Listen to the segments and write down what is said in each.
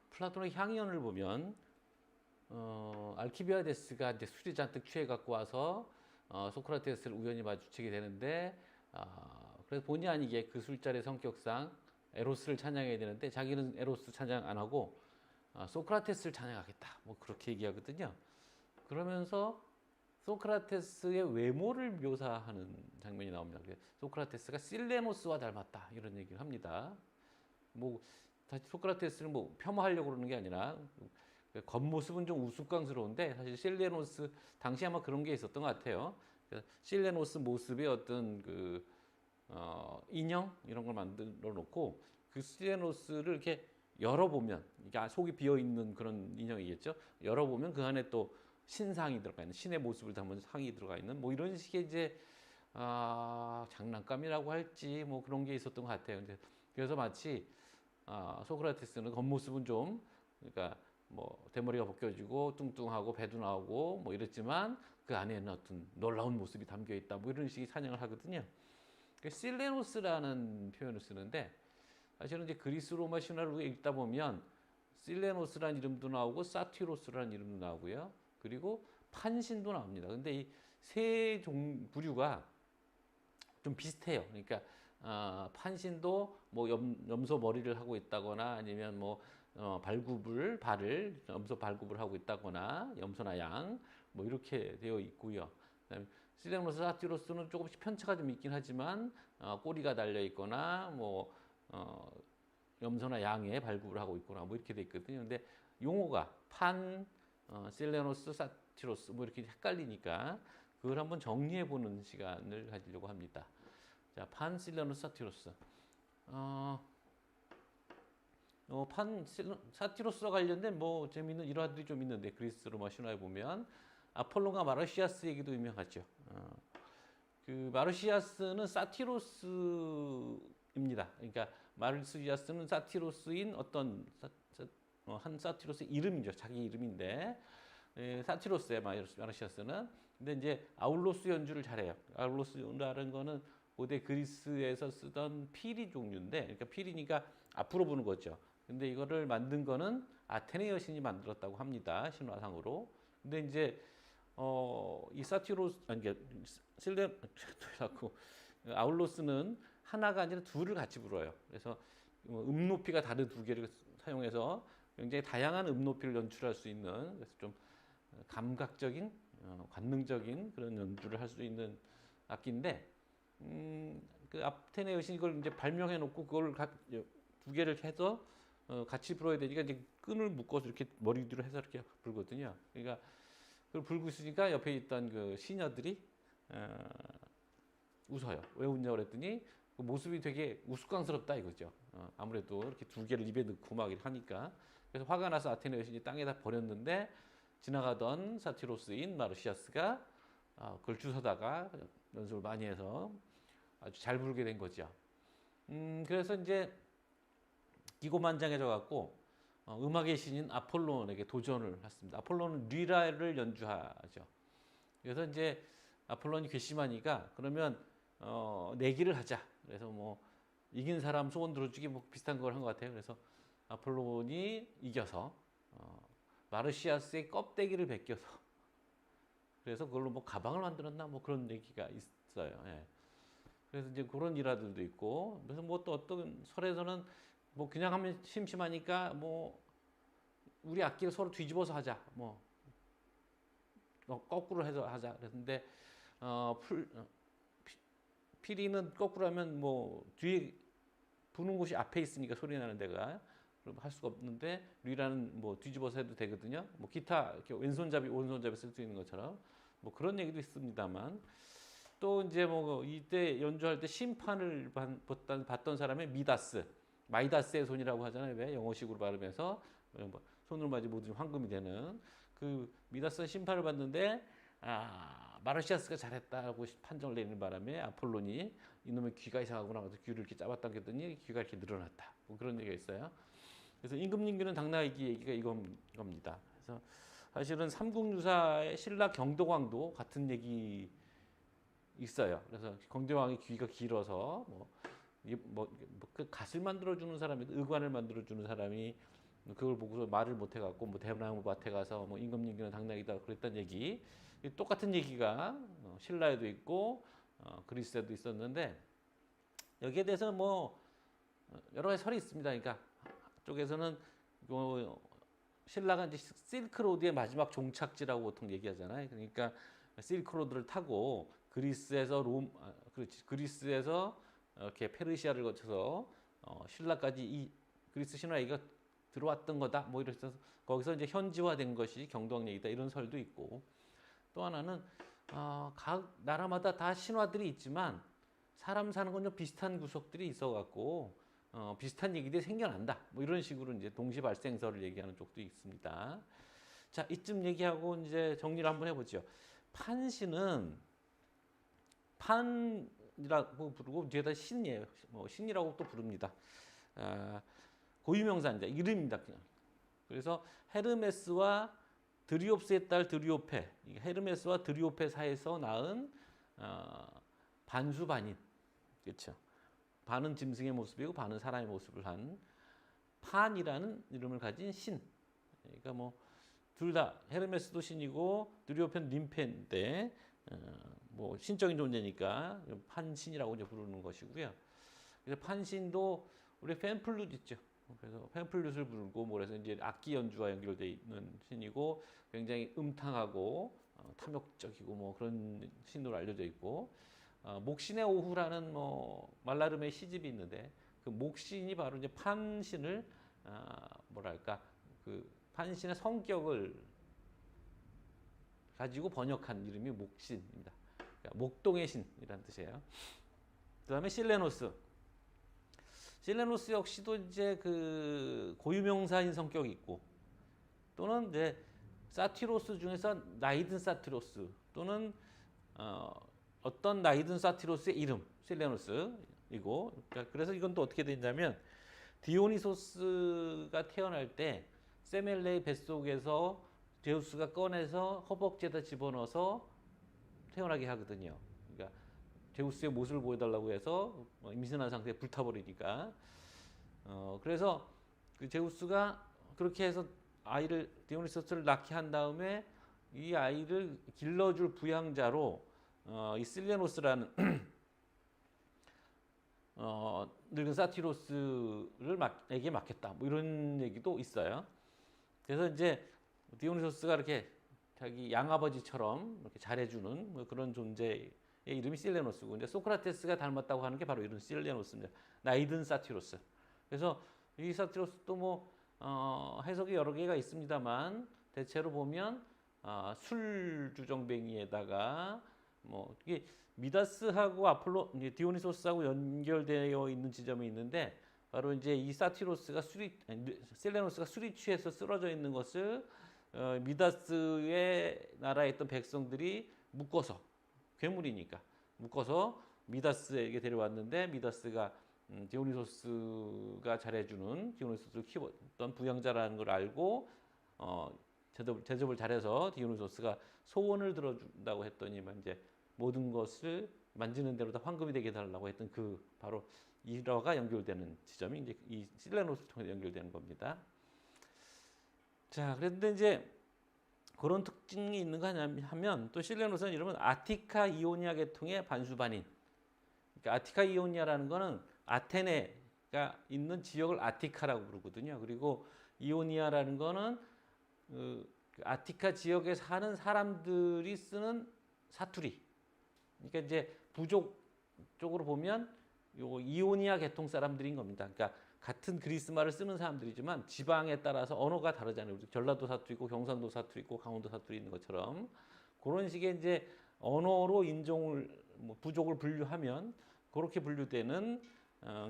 플라톤의 향연을 보면 알키비아데스가 이제 술이 잔뜩 취해 갖고 와서 소크라테스를 우연히 마주치게 되는데 그래서 본의 아니게 그 술자리의 성격상 에로스를 찬양해야 되는데 자기는 에로스 찬양 안 하고 소크라테스를 찬양하겠다. 뭐 그렇게 얘기하거든요. 그러면서 소크라테스의 외모를 묘사하는 장면이 나옵니다. 소크라테스가 실레노스와 닮았다 이런 얘기를 합니다. 뭐 사실 소크라테스를 뭐 폄하하려고 그러는 게 아니라 겉모습은 좀 우스꽝스러운데 사실 실레노스 당시 아마 그런 게 있었던 것 같아요. 실레노스 모습의 어떤 인형 이런 걸 만들어 놓고 그 실레노스를 이렇게 열어보면 이게 속이 비어 있는 그런 인형이겠죠. 열어보면 그 안에 또 신상이 들어가 있는 신의 모습을 담은 상이 들어가 있는 뭐 이런 식의 이제 장난감이라고 할지 뭐 그런 게 있었던 것 같아요. 그래서 마치 소크라테스는 겉모습은 좀 그러니까 뭐 대머리가 벗겨지고 뚱뚱하고 배도 나오고 뭐 이랬지만 그 안에는 어떤 놀라운 모습이 담겨 있다 뭐 이런 식의 찬양을 하거든요. 실레노스라는 표현을 쓰는데 사실은 이제 그리스 로마 신화를 읽다 보면 실레노스라는 이름도 나오고 사티로스라는 이름도 나오고요. 그리고 판신도 나옵니다. 근데 이 세 부류가 좀 비슷해요. 그러니까 판신도 뭐 염소 머리를 하고 있다거나 아니면 뭐 발을 염소 발굽을 하고 있다거나 염소나 양 뭐 이렇게 되어 있고요. 그다음에 시레노스 사티로스는 조금씩 편차가 좀 있긴 하지만 꼬리가 달려 있거나 뭐 염소나 양의 발굽을 하고 있거나 뭐 이렇게 돼 있거든요. 근데 용어가 실레노스 사티로스 뭐 이렇게 헷갈리니까 그걸 한번 정리해 보는 시간을 가지려고 합니다. 자, 판실레노스 사티로스. 사티로스와 관련된 뭐 재미있는 일화들이 좀 있는데 그리스 로마 신화에 보면 아폴로가 마르시아스 얘기도 유명하죠. 그 마르시아스는 사티로스입니다. 그러니까 마르시아스는 사티로스인 한 사티로스의 이름이죠. 자기 이름인데 사티로스의 마르시아스는 근데 이제 아울로스 연주를 잘해요. 아울로스라는 거는 고대 그리스에서 쓰던 피리 종류인데 그러니까 피리니까 앞으로 부는 거죠. 근데 이거를 만든 거는 아테네 여신이 만들었다고 합니다. 신화상으로. 근데 이제 이 사티로스 아니 실레 자꾸 아울로스는 하나가 아니라 둘을 같이 불어요. 그래서 높이가 다른 두 개를 사용해서 굉장히 다양한 높이를 연출할 수 있는 그래서 좀 감각적인 관능적인 그런 연주를 할 수 있는 악기인데 그 아테네 여신이 이걸 이제 발명해 놓고 그걸 두 개를 해서 같이 불어야 되니까 이제 끈을 묶어서 이렇게 머리 뒤로 해서 이렇게 불거든요. 그러니까 그걸 불고 있으니까 옆에 있던 그 시녀들이 웃어요. 왜 웃냐고 그랬더니 그 모습이 되게 우스꽝스럽다 이거죠. 아무래도 이렇게 두 개를 입에 넣고 막 이렇게 하니까 그래서 화가 나서 아테네 여신이 땅에다 버렸는데 지나가던 사티로스인 마르시아스가 그걸 주워다가 연습을 많이 해서 아주 잘 부르게 된 거죠. 그래서 이제 기고만장해져 갖고 음악의 신인 아폴론에게 도전을 했습니다. 아폴론은 리라를 연주하죠. 그래서 이제 아폴론이 괘씸하니까 그러면 내기를 하자. 그래서 뭐 이긴 사람 소원 들어주기 뭐 비슷한 걸 한 것 같아요. 그래서 아폴론이 이겨서 마르시아스의 껍데기를 벗겨서 그래서 그걸로 뭐 가방을 만들었나 뭐 그런 얘기가 있어요. 예. 그래서 이제 그런 일화들도 있고 그래서 뭐 또 어떤 설에서는 뭐 그냥 하면 심심하니까 뭐 우리 악기를 서로 뒤집어서 하자 뭐 거꾸로 해서 하자 그랬는데 피리는 거꾸로 하면 뭐 뒤에 부는 곳이 앞에 있으니까 소리 나는 데가 그럼 할 수가 없는데 리라는 뭐 뒤집어서 해도 되거든요. 뭐 기타 이렇게 왼손잡이 오른손잡이 쓸 수 있는 것처럼 뭐 그런 얘기도 있습니다만 또 이제 뭐 이때 연주할 때 심판을 받던 사람의 마이다스의 손이라고 하잖아요. 왜 영어식으로 발음해서 손으로 맞이 모든 황금이 되는 그 미다스 심판을 받는데 마르시아스가 잘했다고 판정을 내리는 바람에 아폴론이 이놈의 귀가 이상하구나 그래서 귀를 이렇게 잡았다했더니 귀가 이렇게 늘어났다. 뭐 그런 얘기가 있어요. 그래서 임금님기는 당나귀 얘기가 이겁니다. 그래서 사실은 삼국유사의 신라 경도광도 같은 얘기 있어요. 그래서 경대왕의 귀가 길어서 그 갓을 만들어주는 사람이 의관을 만들어주는 사람이 그걸 보고서 말을 못 해갖고 뭐 대나무 밭에 가서 뭐 임금님께는 당나귀다 그랬던 얘기 똑같은 얘기가 신라에도 있고 그리스에도 있었는데 여기에 대해서는 뭐 여러 가지 설이 있습니다. 그러니까 쪽에서는 신라가 이제 실크로드의 마지막 종착지라고 보통 얘기하잖아요. 그러니까 실크로드를 타고 그리스에서 그리스에서 이렇게 페르시아를 거쳐서 신라까지 이 그리스 신화가 들어왔던 거다. 뭐 이래서 거기서 이제 현지화된 것이 경동얘기다 이런 설도 있고 또 하나는 각 나라마다 다 신화들이 있지만 사람 사는 건 좀 비슷한 구석들이 있어갖고 비슷한 얘기들이 생겨난다. 뭐 이런 식으로 이제 동시 발생설을 얘기하는 쪽도 있습니다. 자, 이쯤 얘기하고 이제 정리를 한번 해보죠. 판신은 판이라고 부르고 뒤에다 신이에요. 뭐 신이라고 또 부릅니다. 고유명사입니다. 이름입니다. 그냥. 그래서 헤르메스와 드리옵스의 딸 드리오페, 헤르메스와 드리오페 사이에서 낳은 반수반인, 그렇죠. 반은 짐승의 모습이고 반은 사람의 모습을 한 판이라는 이름을 가진 신. 그러니까 뭐 둘 다 헤르메스도 신이고 드리오페는 림페인데 뭐 신적인 존재니까 판신이라고 이제 부르는 것이고요. 그래서 판신도 우리 펜플룻 있죠. 그래서 펜플룻을 부르고 뭐 그래서 이제 악기 연주와 연결되어 있는 신이고 굉장히 음탕하고 탐욕적이고 뭐 그런 신으로 알려져 있고 목신의 오후라는 뭐 말라름의 시집이 있는데 그 목신이 바로 이제 판신을 뭐랄까 그 판신의 성격을 가지고 번역한 이름이 목신입니다. 그러니까 목동의 신이라는 뜻이에요. 그다음에 실레노스. 실레노스 역시도 이제 그 고유명사인 성격이 있고 또는 이제 사티로스 중에서 나이든 사티로스 또는 어떤 나이든 사티로스의 이름 실레노스이고 그래서 이건 또 어떻게 되냐면 디오니소스가 태어날 때 세멜레의 뱃속에서 제우스가 꺼내서 허벅지에다 집어넣어서 태어나게 하거든요. 그러니까 제우스의 모습을 보여달라고 해서 임신한 상태에 불타버리니까 그래서 그 제우스가 그렇게 해서 아이를 디오니소스를 낳게 한 다음에 이 아이를 길러줄 부양자로 이 실레노스라는 늙은 사티로스에게 맡겼다. 뭐 이런 얘기도 있어요. 그래서 이제 디오니소스가 이렇게 자기 양아버지처럼 이렇게 잘해주는 뭐 그런 존재의 이름이 실레노스고, 이제 소크라테스가 닮았다고 하는 게 바로 이런 실레노스입니다. 나이든 사티로스. 그래서 이 사티로스도 뭐 해석이 여러 개가 있습니다만 대체로 보면 술주정뱅이에다가 뭐 이게 미다스하고 아폴로 디오니소스하고 연결되어 있는 지점이 있는데 바로 이제 이 사티로스가 실레노스가 술이 취해서 쓰러져 있는 것을 미다스의 나라에 있던 백성들이 묶어서 괴물이니까 묶어서 미다스에게 데려왔는데 미다스가 디오니소스가 잘해주는 디오니소스를 키웠던 부양자라는 걸 알고 대접을 잘해서 디오니소스가 소원을 들어준다고 했더니 이제 모든 것을 만지는 대로 다 황금이 되게 해달라고 했던 그 바로 일화가 연결되는 지점이 이제 이 실레노스를 통해 연결되는 겁니다. 자, 그런데 이제 그런 특징이 있는 거 하면 또 실레노스는 이러면 아티카 이오니아 계통의 반수반인. 그러니까 아티카 이오니아라는 거는 아테네가 있는 지역을 아티카라고 부르거든요. 그리고 이오니아라는 거는 그 아티카 지역에 사는 사람들이 쓰는 사투리. 그러니까 이제 부족 쪽으로 보면 요 이오니아 계통 사람들인 겁니다. 그러니까 같은 그리스 말을 쓰는 사람들이지만 지방에 따라서 언어가 다르잖아요. 전라도 사투리 있고 경상도 사투리 있고 강원도 사투리 있는 것처럼 그런 식의 이제 언어로 인종을 부족을 분류하면 그렇게 분류되는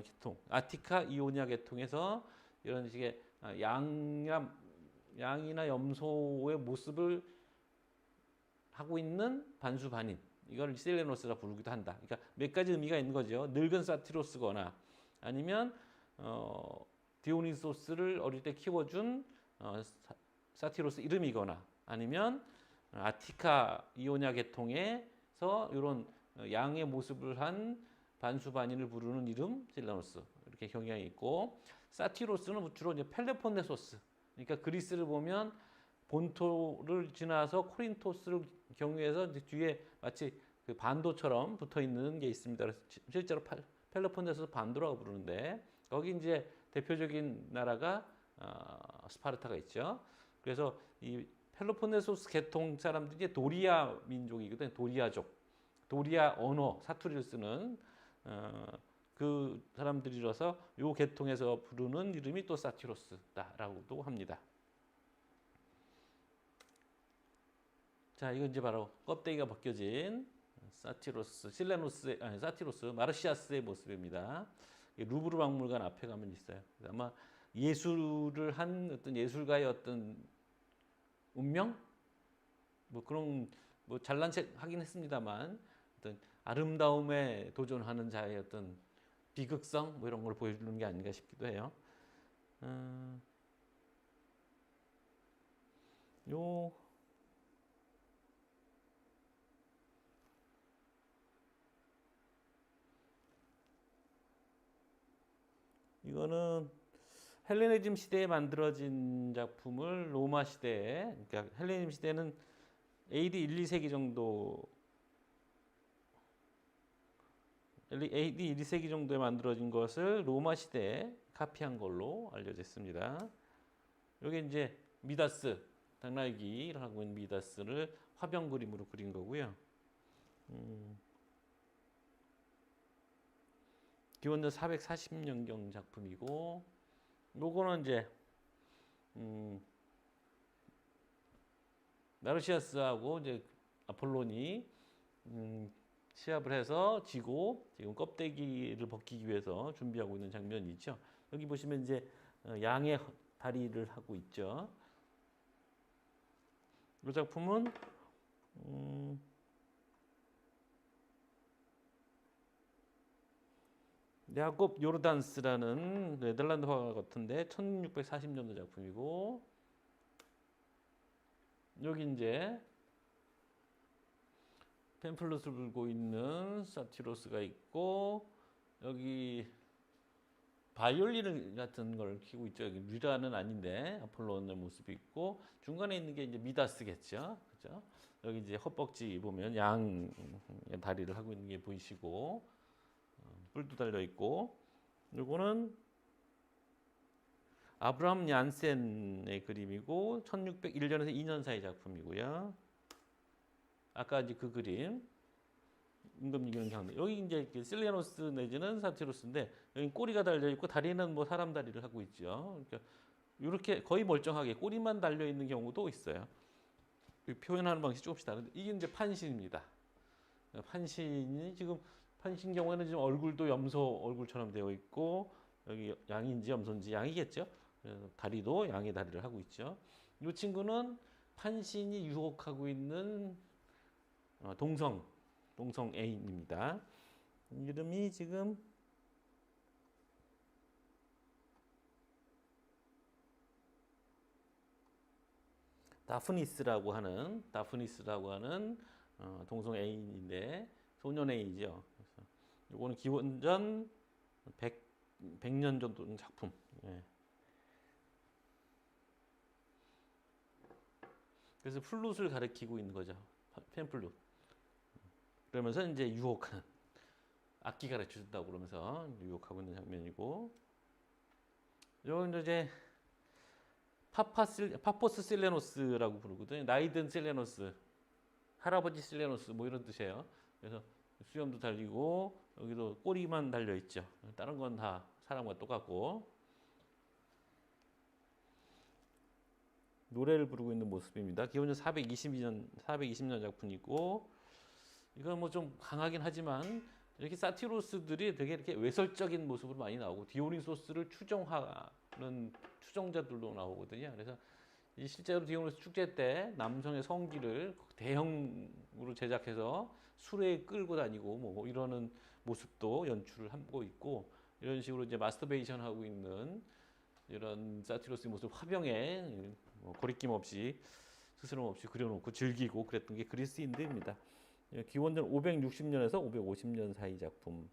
계통 아티카 이오니아 계통에서 이런 식의 양이나 염소의 모습을 하고 있는 반수반인 이걸 실레노스라 부르기도 한다. 그러니까 몇 가지 의미가 있는 거죠. 늙은 사티로스거나 아니면 디오니소스를 어릴 때 키워준 사티로스 이름이거나 아니면 아티카 이오니아 계통에서 이런 양의 모습을 한 반수반인을 부르는 이름 실레노스 이렇게 경향이 있고 사티로스는 주로 이제 펠로폰네소스. 그러니까 그리스를 보면 본토를 지나서 코린토스를 경유해서 이제 뒤에 마치 그 반도처럼 붙어 있는 게 있습니다. 그래서 실제로 펠로폰네소스 반도라고 부르는데 거기 이제 대표적인 나라가 스파르타가 있죠. 그래서 이 펠로폰네소스 계통 사람들이 이제 도리아 민족이거든요. 도리아족, 도리아 언어 사투리를 쓰는 그 사람들이라서 이 계통에서 부르는 이름이 또 사티로스다라고도 합니다. 자, 이건 이제 바로 껍데기가 벗겨진 사티로스, 사티로스, 마르시아스의 모습입니다. 루브르 박물관 앞에 가면 있어요. 아마 예술을 한 어떤 예술가의 어떤 운명, 뭐 그런 뭐 잘난 체 하긴 했습니다만 어떤 아름다움에 도전하는 자의 어떤 비극성 뭐 이런 걸 보여주는 게 아닌가 싶기도 해요. 요 이거는 헬레니즘 시대에 만들어진 작품을 로마 시대에, 그러니까 헬레니즘 시대는 AD 1, 2세기 정도, AD 1, 2세기 정도에 만들어진 것을 로마 시대에 카피한 걸로 알려져 있습니다. 여기 이제 미다스, 당나귀를 하고 있는 미다스를 화병 그림으로 그린 거고요. 기원전 440년경 작품이고, 요거는 이제 나르시아스하고 이제 아폴론이 시합을 해서 지고 지금 껍데기를 벗기기 위해서 준비하고 있는 장면이 있죠. 여기 보시면 이제 양의 다리를 하고 있죠. 이 작품은 야곱 요르단스라는 네덜란드 화가 같은데 1640년도 작품이고, 여기 이제 팸플렛을 불고 있는 사티로스가 있고, 여기 바이올린 같은 걸 키고 있죠. 여기 리라는 아닌데 아폴론의 모습이 있고, 중간에 있는 게 이제 미다스겠죠. 그죠? 여기 이제 헛벅지 보면 양 다리를 하고 있는 게 보이시고, 뿔도 달려 있고, 요거는 아브라함 얀센의 그림이고 1601년에서 2년 사이 작품이고요. 아까 이제 그 그림 임금유경 경내, 여기 이제 실레노스 내지는 사티로스인데 여기 꼬리가 달려 있고 다리는 뭐 사람 다리를 하고 있죠. 그러니까 이렇게 거의 멀쩡하게 꼬리만 달려 있는 경우도 있어요. 표현하는 방식이 조금씩 다른데 이게 이제 판신입니다. 판신이 지금 판신 경우에는 지금 얼굴도 염소 얼굴처럼 되어 있고, 여기 양인지 염소인지 양이겠죠. 다리도 양의 다리를 하고 있죠. 이 친구는 판신이 유혹하고 있는 동성 애인입니다. 이름이 지금 다프니스라고 하는 동성 애인인데 소년 애인이죠. 그래서 이거는 기원전 100년 정도 작품. 예. 그래서 플룻을 가리키고 있는 거죠. 팬플룻. 그러면서 이제 유혹하는, 악기 가르쳐 준다고 그러면서 유혹하고 있는 장면이고, 이건 이제 파포스 실레노스라고 부르거든요. 나이든 실레노스, 할아버지 실레노스 뭐 이런 뜻이에요. 그래서 수염도 달리고 여기도 꼬리만 달려 있죠. 다른 건 다 사람과 똑같고, 노래를 부르고 있는 모습입니다. 기원전 420년 작품이고, 이건 뭐 좀 강하긴 하지만 이렇게 사티로스들이 되게 이렇게 외설적인 모습으로 많이 나오고 디오니소스를 추종하는 추종자들도 나오거든요. 그래서 실제로 디오니소스 축제 때 남성의 성기를 대형으로 제작해서 수레에 끌고 다니고 뭐 이러는 모습도 연출을 하고 있고, 이런 식으로 이제 마스터베이션 하고 있는 이런 사티로스의 모습 화병에 거리낌 없이 스스럼 없이 그려놓고 즐기고 그랬던 게 그리스인들입니다. 기원전 560년에서 550년 사이 작품.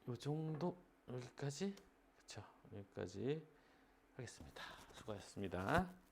요 정도 여기까지 그렇죠. 여기까지 하겠습니다. 수고하셨습니다.